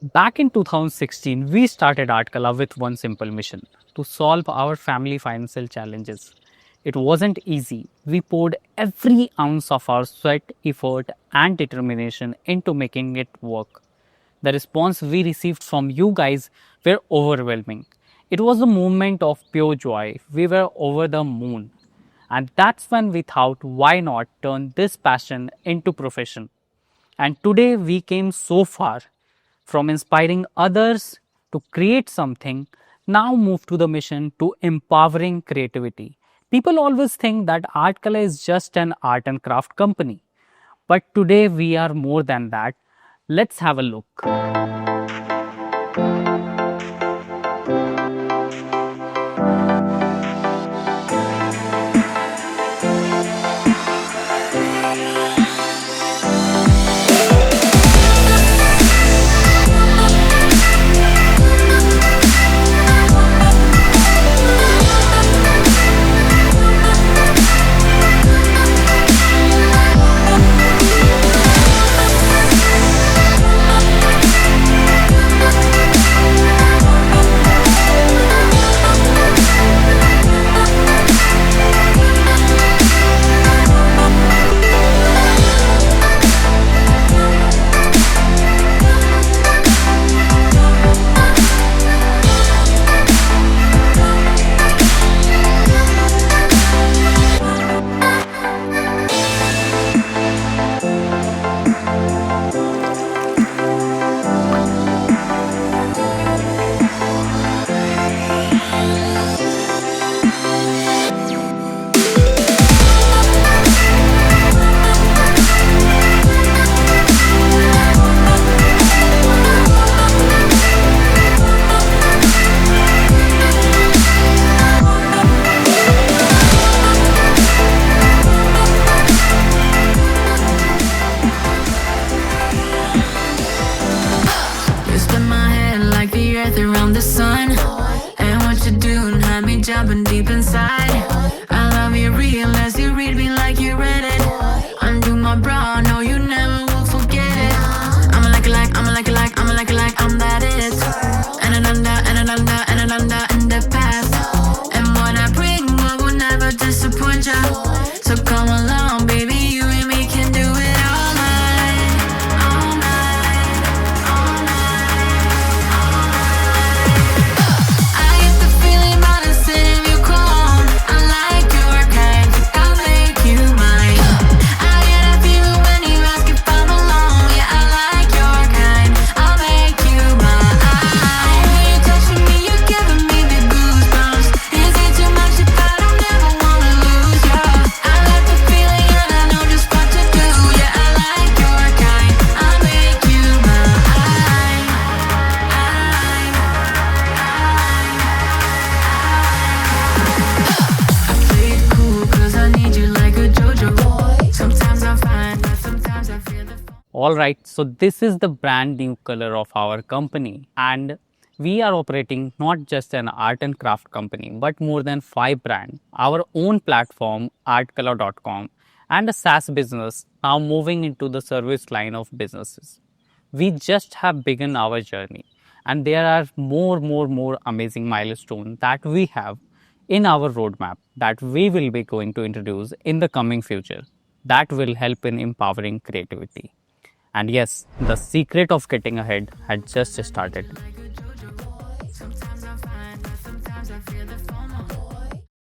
Back in 2016, we started Artkala with one simple mission to solve our family financial challenges. It wasn't easy. We poured every ounce of our sweat, effort, and determination into making it work. The response we received from you guys were overwhelming. It was a moment of pure joy. We were over the moon. And that's when we thought, why not turn this passion into profession? And today we came so far from inspiring others to create something, now move to the mission to empowering creativity. People always think that Artkala is just an art and craft company. But today we are more than that. Let's have a look. Around the sun, and what you do had me jumping deep inside. I love you real as you read me like you read it. Undo my bra, no, you never will forget it. I'm that it. And another in the past. And what I bring, I will never disappoint ya. So come along, baby, you and me can do it all night, all night, all night. I get the feeling by the sitting you call. I like your kind, I'll make you mine. I get a feeling when you ask if I'm alone. Yeah, I like your kind, I'll make you mine. When you're touching me, you're giving me the goosebumps. Is it too much if I don't ever wanna lose ya? I like the feeling and I know just what to do. Yeah, I like your kind, I'll make you mine. I play it cool 'cause I need you like a JoJo. Sometimes I find that sometimes I feel the Alright, so this is the brand new color of our company, and we are operating not just an art and craft company but more than 5 brands, our own platform artkala.com, and a SaaS business now moving into the service line of businesses. We just have begun our journey, and there are more amazing milestones that we have in our roadmap that we will be going to introduce in the coming future that will help in empowering creativity. And yes, the secret of getting ahead had just started.